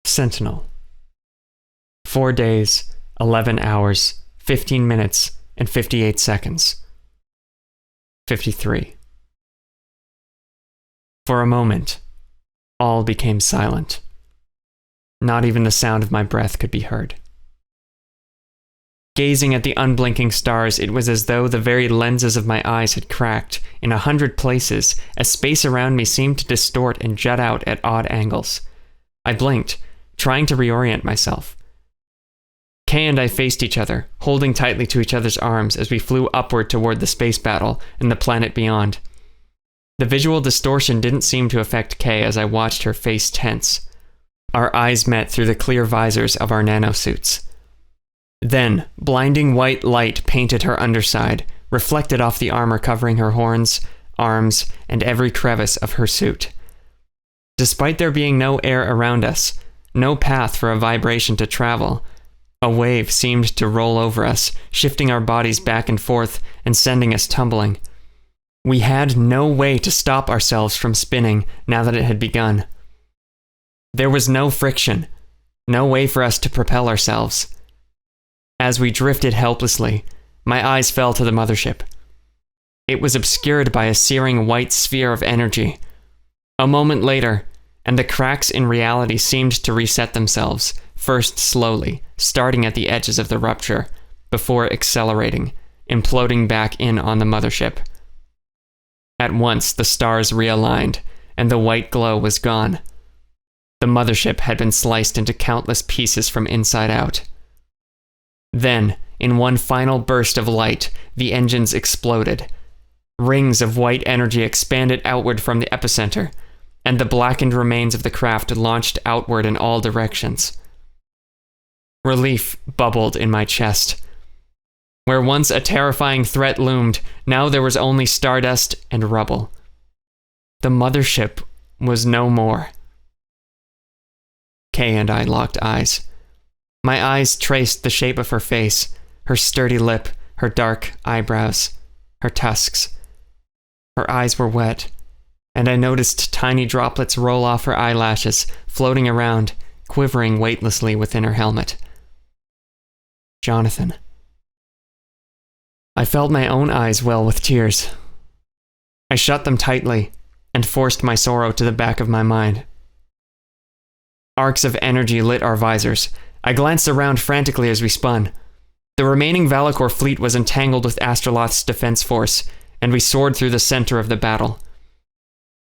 Sentinel. 4 days, 11 hours, 15 minutes, and 58 seconds. 53. For a moment, all became silent. Not even the sound of my breath could be heard. Gazing at the unblinking stars, it was as though the very lenses of my eyes had cracked in 100 places, as space around me seemed to distort and jut out at odd angles. I blinked, trying to reorient myself. Kay and I faced each other, holding tightly to each other's arms as we flew upward toward the space battle and the planet beyond. The visual distortion didn't seem to affect Kay as I watched her face tense. Our eyes met through the clear visors of our nanosuits. Then, blinding white light painted her underside, reflected off the armor covering her horns, arms, and every crevice of her suit. Despite there being no air around us, no path for a vibration to travel, a wave seemed to roll over us, shifting our bodies back and forth and sending us tumbling. We had no way to stop ourselves from spinning now that it had begun. There was no friction, no way for us to propel ourselves. As we drifted helplessly, my eyes fell to the mothership. It was obscured by a searing white sphere of energy. A moment later, and the cracks in reality seemed to reset themselves, first slowly, starting at the edges of the rupture, before accelerating, imploding back in on the mothership. At once, the stars realigned, and the white glow was gone. The mothership had been sliced into countless pieces from inside out. Then, in one final burst of light, the engines exploded. Rings of white energy expanded outward from the epicenter, and the blackened remains of the craft launched outward in all directions. Relief bubbled in my chest. Where once a terrifying threat loomed, now there was only stardust and rubble. The mothership was no more. Kay and I locked eyes. My eyes traced the shape of her face, her sturdy lip, her dark eyebrows, her tusks. Her eyes were wet, and I noticed tiny droplets roll off her eyelashes, floating around, quivering weightlessly within her helmet. Jonathan. I felt my own eyes well with tears. I shut them tightly, and forced my sorrow to the back of my mind. Arcs of energy lit our visors. I glanced around frantically as we spun. The remaining Valakor fleet was entangled with Astroloth's defense force, and we soared through the center of the battle.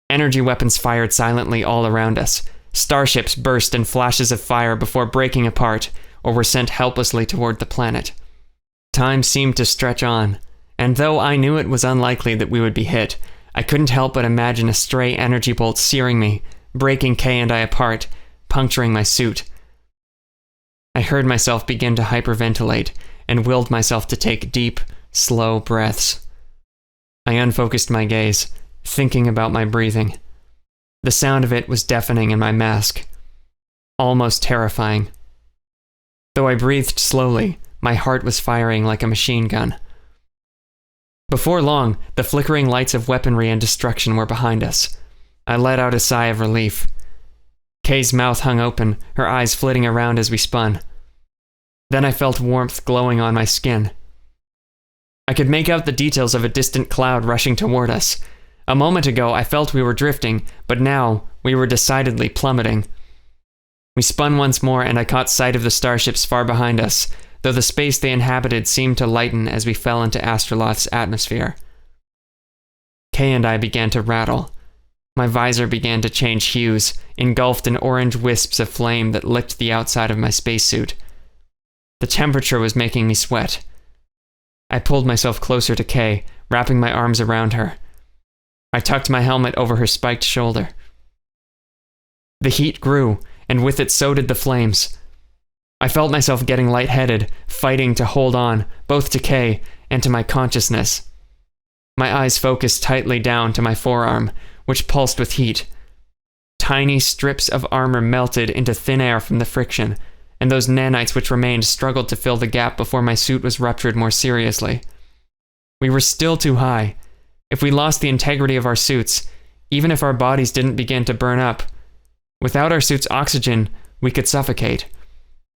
Energy weapons fired silently all around us. Starships burst in flashes of fire before breaking apart, or were sent helplessly toward the planet. Time seemed to stretch on, and though I knew it was unlikely that we would be hit, I couldn't help but imagine a stray energy bolt searing me, breaking Kay and I apart, puncturing my suit. I heard myself begin to hyperventilate, and willed myself to take deep, slow breaths. I unfocused my gaze, thinking about my breathing. The sound of it was deafening in my mask, almost terrifying. Though I breathed slowly, my heart was firing like a machine gun. Before long, the flickering lights of weaponry and destruction were behind us. I let out a sigh of relief. Kay's mouth hung open, her eyes flitting around as we spun. Then I felt warmth glowing on my skin. I could make out the details of a distant cloud rushing toward us. A moment ago, I felt we were drifting, but now we were decidedly plummeting. We spun once more, and I caught sight of the starships far behind us, though the space they inhabited seemed to lighten as we fell into Astroloth's atmosphere. Kay and I began to rattle. My visor began to change hues, engulfed in orange wisps of flame that licked the outside of my spacesuit. The temperature was making me sweat. I pulled myself closer to Kay, wrapping my arms around her. I tucked my helmet over her spiked shoulder. The heat grew, and with it so did the flames. I felt myself getting lightheaded, fighting to hold on, both to Kay and to my consciousness. My eyes focused tightly down to my forearm, which pulsed with heat. Tiny strips of armor melted into thin air from the friction, and those nanites which remained struggled to fill the gap before my suit was ruptured more seriously. We were still too high. If we lost the integrity of our suits, even if our bodies didn't begin to burn up, without our suit's oxygen, we could suffocate.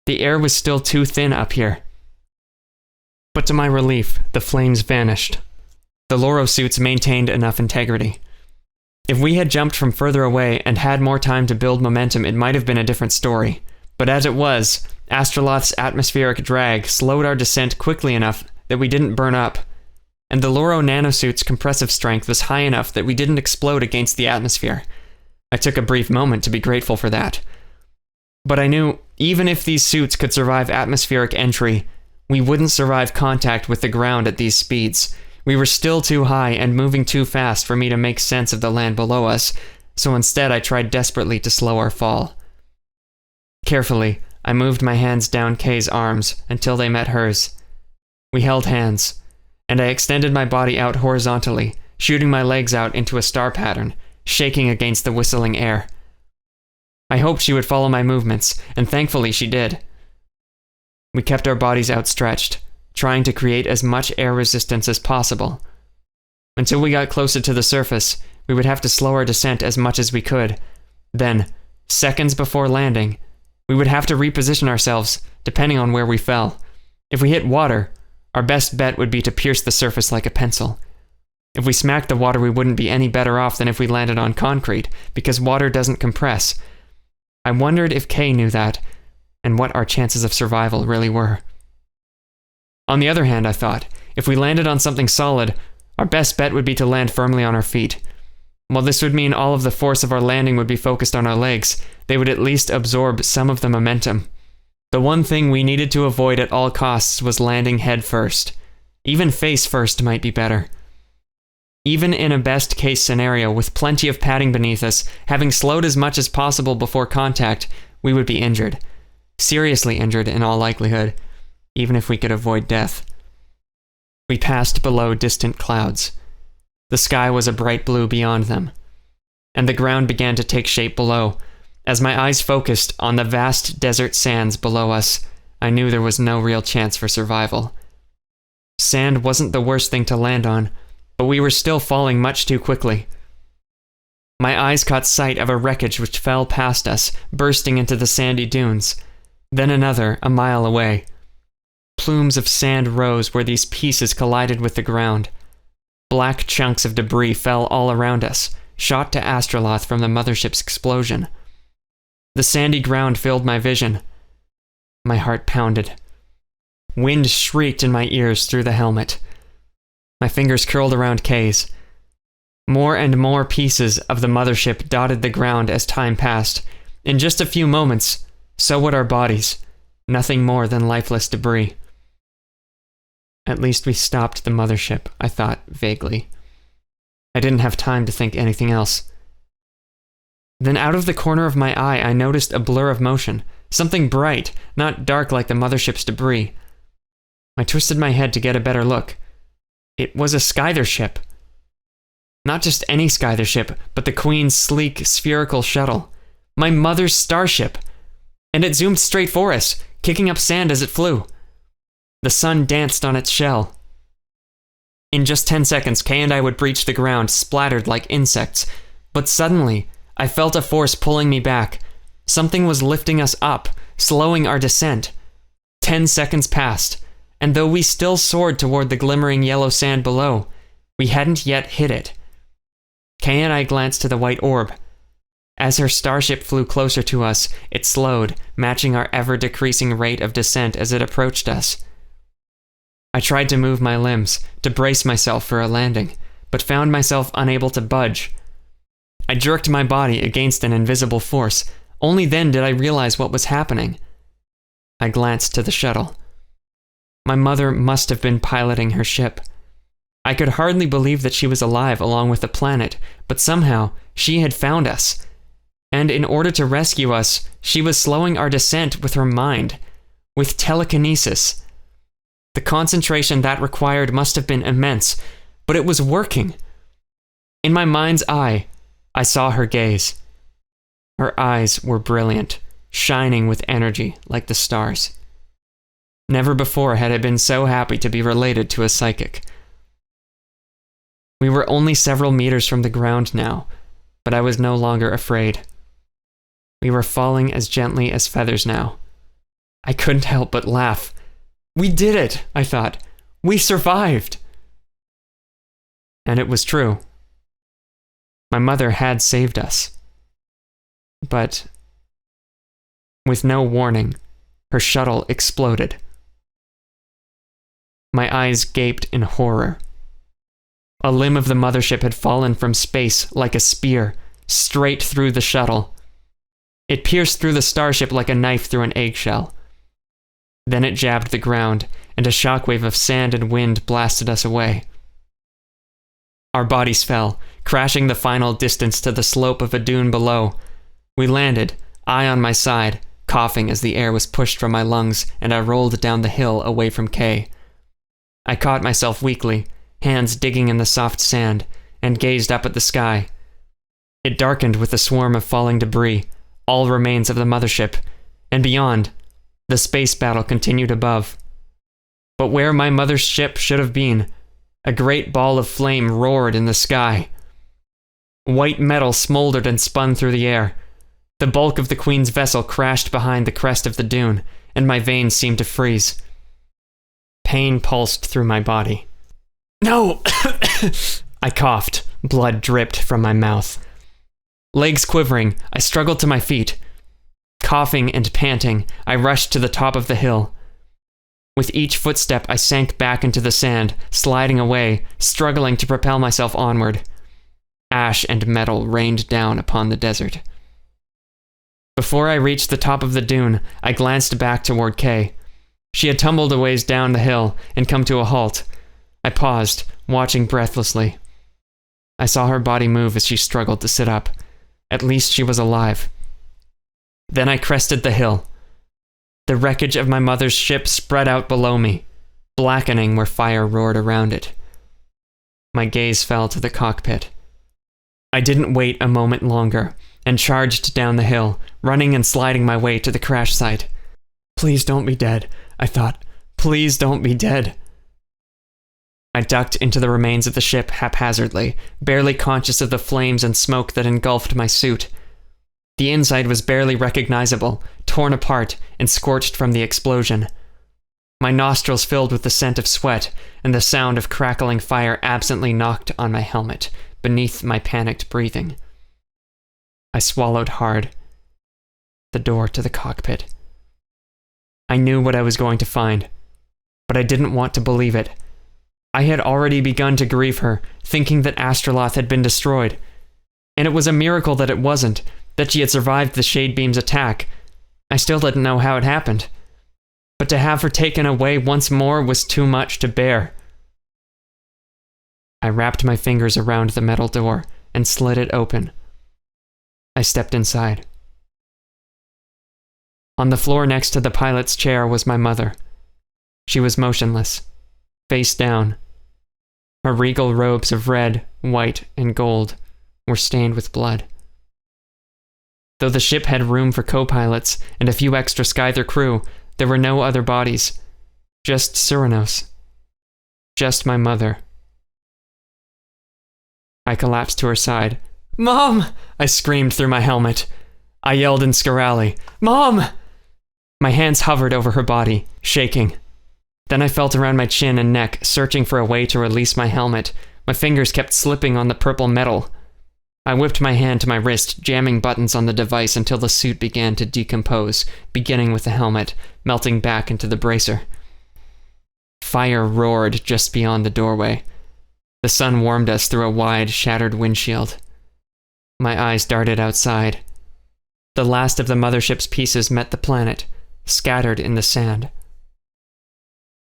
The air was still too thin up here. But to my relief, the flames vanished. The Loro suits maintained enough integrity. If we had jumped from further away and had more time to build momentum, it might have been a different story. But as it was, Astroloth's atmospheric drag slowed our descent quickly enough that we didn't burn up, and the Loro nanosuit's compressive strength was high enough that we didn't explode against the atmosphere. I took a brief moment to be grateful for that. But I knew, even if these suits could survive atmospheric entry, we wouldn't survive contact with the ground at these speeds. We were still too high and moving too fast for me to make sense of the land below us, so instead I tried desperately to slow our fall. Carefully, I moved my hands down Kay's arms until they met hers. We held hands, and I extended my body out horizontally, shooting my legs out into a star pattern, shaking against the whistling air. I hoped she would follow my movements, and thankfully she did. We kept our bodies outstretched, trying to create as much air resistance as possible. Until we got closer to the surface, we would have to slow our descent as much as we could. Then, seconds before landing, we would have to reposition ourselves, depending on where we fell. If we hit water, our best bet would be to pierce the surface like a pencil. If we smacked the water, we wouldn't be any better off than if we landed on concrete, because water doesn't compress. I wondered if Kay knew that, and what our chances of survival really were. On the other hand, I thought, if we landed on something solid, our best bet would be to land firmly on our feet. While this would mean all of the force of our landing would be focused on our legs, they would at least absorb some of the momentum. The one thing we needed to avoid at all costs was landing head first. Even face first might be better. Even in a best-case scenario with plenty of padding beneath us, having slowed as much as possible before contact, we would be injured. Seriously injured in all likelihood, even if we could avoid death. We passed below distant clouds. The sky was a bright blue beyond them, and the ground began to take shape below. As my eyes focused on the vast desert sands below us, I knew there was no real chance for survival. Sand wasn't the worst thing to land on, but we were still falling much too quickly. My eyes caught sight of a wreckage which fell past us, bursting into the sandy dunes. Then another, a mile away. Plumes of sand rose where these pieces collided with the ground. Black chunks of debris fell all around us, shot to Astroloth from the mothership's explosion. The sandy ground filled my vision. My heart pounded. Wind shrieked in my ears through the helmet. My fingers curled around Kay's. More and more pieces of the mothership dotted the ground as time passed. In just a few moments, so would our bodies, nothing more than lifeless debris. At least we stopped the mothership, I thought vaguely. I didn't have time to think anything else. Then out of the corner of my eye, I noticed a blur of motion, something bright, not dark like the mothership's debris. I twisted my head to get a better look. It was a Skyther ship. Not just any Skyther ship, but the Queen's sleek, spherical shuttle. My mother's starship. And it zoomed straight for us, kicking up sand as it flew. The sun danced on its shell. In just 10 seconds, Kay and I would breach the ground, splattered like insects. But suddenly, I felt a force pulling me back. Something was lifting us up, slowing our descent. 10 seconds passed, and though we still soared toward the glimmering yellow sand below, we hadn't yet hit it. Kay and I glanced to the white orb. As her starship flew closer to us, it slowed, matching our ever-decreasing rate of descent as it approached us. I tried to move my limbs, to brace myself for a landing, but found myself unable to budge. I jerked my body against an invisible force. Only then did I realize what was happening. I glanced to the shuttle. My mother must have been piloting her ship. I could hardly believe that she was alive along with the planet, but somehow she had found us. And in order to rescue us, she was slowing our descent with her mind, with telekinesis. The concentration that required must have been immense, but it was working. In my mind's eye, I saw her gaze. Her eyes were brilliant, shining with energy like the stars. Never before had I been so happy to be related to a psychic. We were only several meters from the ground now, but I was no longer afraid. We were falling as gently as feathers now. I couldn't help but laugh. We did it, I thought. We survived. And it was true. My mother had saved us. But, with no warning, her shuttle exploded. My eyes gaped in horror. A limb of the mothership had fallen from space like a spear, straight through the shuttle. It pierced through the starship like a knife through an eggshell. Then it jabbed the ground, and a shockwave of sand and wind blasted us away. Our bodies fell, crashing the final distance to the slope of a dune below. We landed, I on my side, coughing as the air was pushed from my lungs, and I rolled down the hill away from Kay. I caught myself weakly, hands digging in the soft sand, and gazed up at the sky. It darkened with a swarm of falling debris, all remains of the mothership, and beyond, the space battle continued above. But where my mother's ship should have been, a great ball of flame roared in the sky. White metal smoldered and spun through the air. The bulk of the Queen's vessel crashed behind the crest of the dune, and my veins seemed to freeze. Pain pulsed through my body. No! I coughed. Blood dripped from my mouth. Legs quivering, I struggled to my feet. Coughing and panting, I rushed to the top of the hill. With each footstep, I sank back into the sand, sliding away, struggling to propel myself onward. Ash and metal rained down upon the desert. Before I reached the top of the dune, I glanced back toward Kay. She had tumbled a ways down the hill and come to a halt. I paused, watching breathlessly. I saw her body move as she struggled to sit up. At least she was alive. Then I crested the hill. The wreckage of my mother's ship spread out below me, blackening where fire roared around it. My gaze fell to the cockpit. I didn't wait a moment longer, and charged down the hill, running and sliding my way to the crash site. Please don't be dead, I thought. Please don't be dead. I ducked into the remains of the ship haphazardly, barely conscious of the flames and smoke that engulfed my suit. The inside was barely recognizable, torn apart and scorched from the explosion. My nostrils filled with the scent of sweat, and the sound of crackling fire absently knocked on my helmet, beneath my panicked breathing. I swallowed hard. The door to the cockpit. I knew what I was going to find, but I didn't want to believe it. I had already begun to grieve her, thinking that Astroloth had been destroyed. And it was a miracle that it wasn't, that she had survived the Shadebeam's attack. I still didn't know how it happened. But to have her taken away once more was too much to bear. I wrapped my fingers around the metal door and slid it open. I stepped inside. On the floor next to the pilot's chair was my mother. She was motionless, face down. Her regal robes of red, white, and gold were stained with blood. Though the ship had room for co-pilots and a few extra Skyther crew, there were no other bodies. Just Cyrano's. Just my mother. I collapsed to her side. "Mom!" I screamed through my helmet. I yelled in Scarali, "Mom!" My hands hovered over her body, shaking. Then I felt around my chin and neck, searching for a way to release my helmet. My fingers kept slipping on the purple metal. I whipped my hand to my wrist, jamming buttons on the device until the suit began to decompose, beginning with the helmet, melting back into the bracer. Fire roared just beyond the doorway. The sun warmed us through a wide, shattered windshield. My eyes darted outside. The last of the mothership's pieces met the planet, scattered in the sand.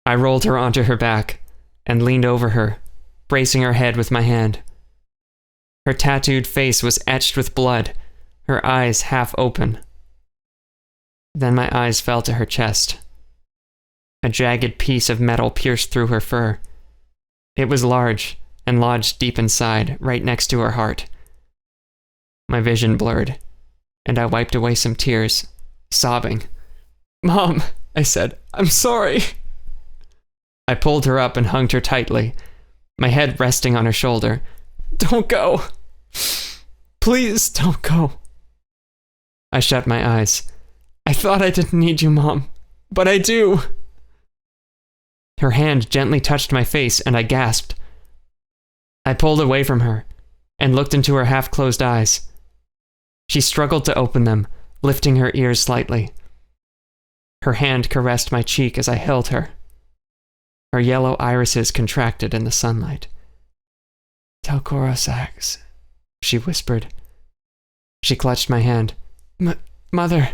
I rolled her onto her back and leaned over her, bracing her head with my hand. Her tattooed face was etched with blood, her eyes half open. Then my eyes fell to her chest. A jagged piece of metal pierced through her fur. It was large and lodged deep inside, right next to her heart. My vision blurred, and I wiped away some tears, sobbing. "Mom," I said, "I'm sorry." I pulled her up and hugged her tightly, my head resting on her shoulder. "Don't go. Please don't go." I shut my eyes. I thought I didn't need you, Mom, but I do. Her hand gently touched my face, and I gasped. I pulled away from her and looked into her half-closed eyes. She struggled to open them, lifting her ears slightly. Her hand caressed my cheek as I held her. Her yellow irises contracted in the sunlight. "Talcor Osax," she whispered. She clutched my hand. Mother."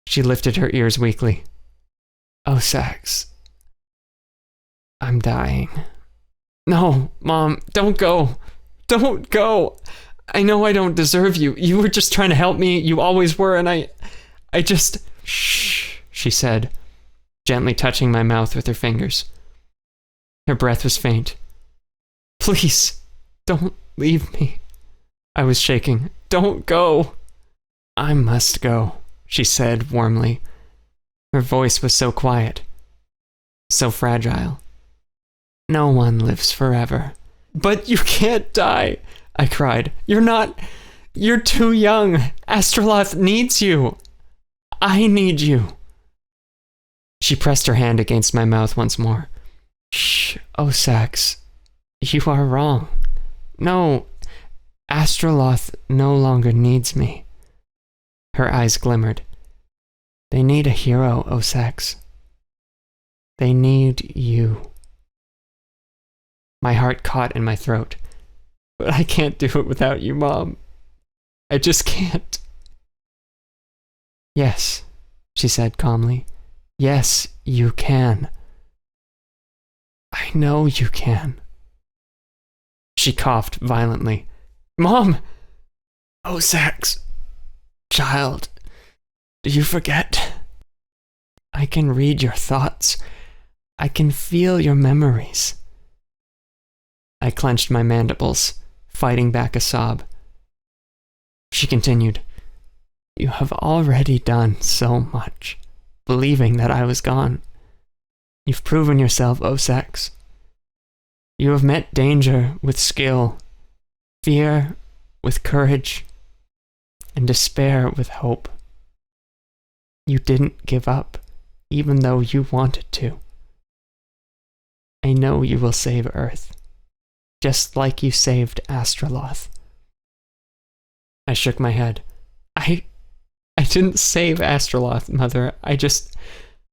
She lifted her ears weakly. "Osax. I'm dying." "No, Mom, don't go. Don't go. I know I don't deserve you. You were just trying to help me. You always were, and I just..." "Shh," she said, gently touching my mouth with her fingers. Her breath was faint. "Please, don't leave me." I was shaking. "Don't go." "I must go," she said warmly. Her voice was so quiet, so fragile. "No one lives forever." "But you can't die," I cried. You're too young. Astroloth needs you. I need you." She pressed her hand against my mouth once more. "Shh, Osax. You are wrong. No, Astroloth no longer needs me." Her eyes glimmered. "They need a hero, Osax. They need you." My heart caught in my throat. "But I can't do it without you, Mom. I just can't." "Yes," she said calmly. "Yes, you can. I know you can." She coughed violently. "Mom! Osax! Child, do you forget? I can read your thoughts. I can feel your memories." I clenched my mandibles, fighting back a sob. She continued, "You have already done so much, believing that I was gone. You've proven yourself, Osax. You have met danger with skill, fear with courage, and despair with hope. You didn't give up, even though you wanted to. I know you will save Earth, just like you saved Astroloth." I shook my head. I didn't save Astroloth, Mother.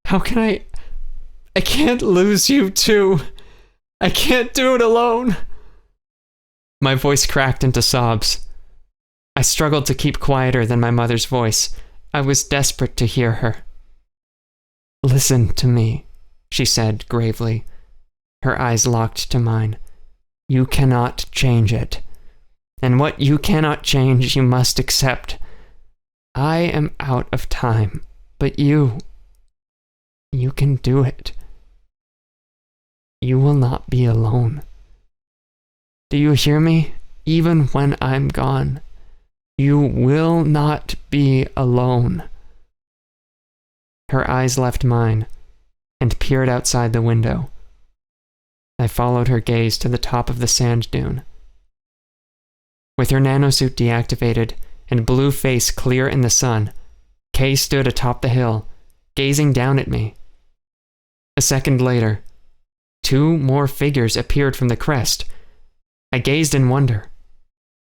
How can I can't lose you too. I can't do it alone." My voice cracked into sobs. I struggled to keep quieter than my mother's voice. I was desperate to hear her. "Listen to me," she said gravely. Her eyes locked to mine. "You cannot change it. And what you cannot change, you must accept. I am out of time, but you can do it. You will not be alone. Do you hear me? Even when I'm gone, you will not be alone." Her eyes left mine and peered outside the window. I followed her gaze to the top of the sand dune. With her nanosuit deactivated and blue face clear in the sun, Kay stood atop the hill, gazing down at me. A second later, 2 more figures appeared from the crest. I gazed in wonder.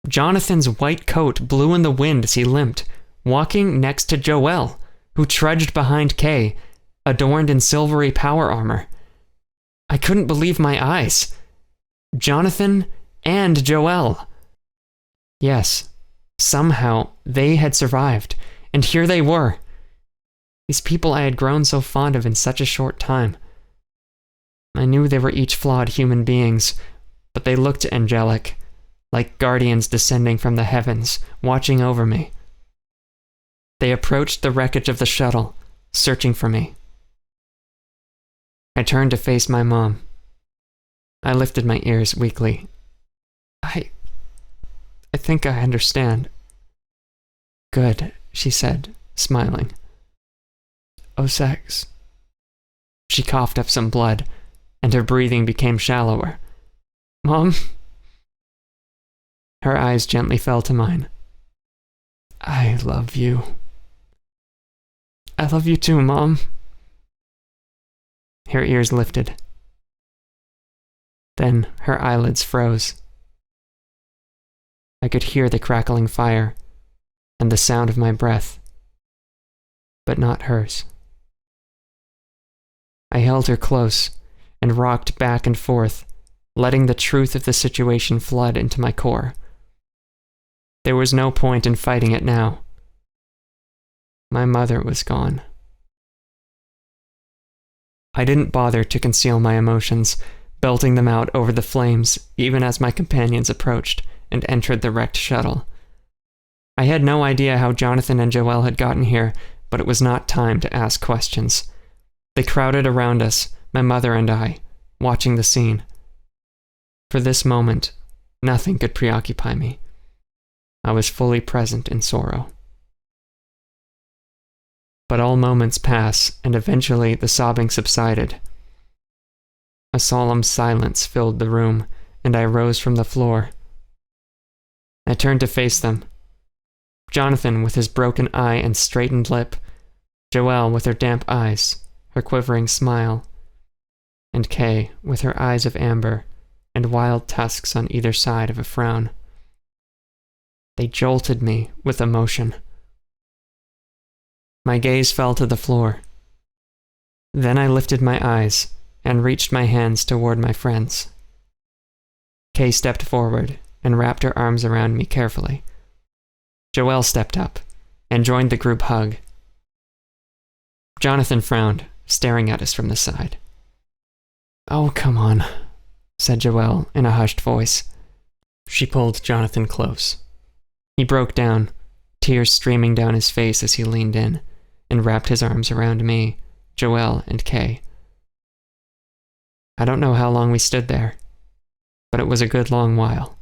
Jonathan's white coat blew in the wind as he limped, walking next to Joelle, who trudged behind Kay, adorned in silvery power armor. I couldn't believe my eyes. Jonathan and Joelle. Yes, somehow they had survived, and here they were. These people I had grown so fond of in such a short time. I knew they were each flawed human beings, but they looked angelic, like guardians descending from the heavens, watching over me. They approached the wreckage of the shuttle, searching for me. I turned to face my mom. I lifted my ears weakly. I think I understand." "Good," she said, smiling. "Osax." She coughed up some blood, and her breathing became shallower. "Mom?" Her eyes gently fell to mine. I love you. I love you too, Mom. Her ears lifted. Then her eyelids froze. I could hear the crackling fire and the sound of my breath, but not hers. I held her close and rocked back and forth, letting the truth of the situation flood into my core. There was no point in fighting it now. My mother was gone. I didn't bother to conceal my emotions, belting them out over the flames even as my companions approached and entered the wrecked shuttle. I had no idea how Jonathan and Joelle had gotten here, but it was not time to ask questions. They crowded around us, my mother and I, watching the scene. For this moment, nothing could preoccupy me. I was fully present in sorrow. But all moments pass, and eventually the sobbing subsided. A solemn silence filled the room, and I rose from the floor. I turned to face them. Jonathan with his broken eye and straightened lip, Joelle with her damp eyes, her quivering smile, and Kay with her eyes of amber and wild tusks on either side of a frown. They jolted me with emotion. My gaze fell to the floor. Then I lifted my eyes and reached my hands toward my friends. Kay stepped forward and wrapped her arms around me carefully. Joelle stepped up and joined the group hug. Jonathan frowned, staring at us from the side. "Oh, come on," said Joelle in a hushed voice. She pulled Jonathan close. He broke down, tears streaming down his face as he leaned in and wrapped his arms around me, Joelle, and Kay. I don't know how long we stood there, but it was a good long while.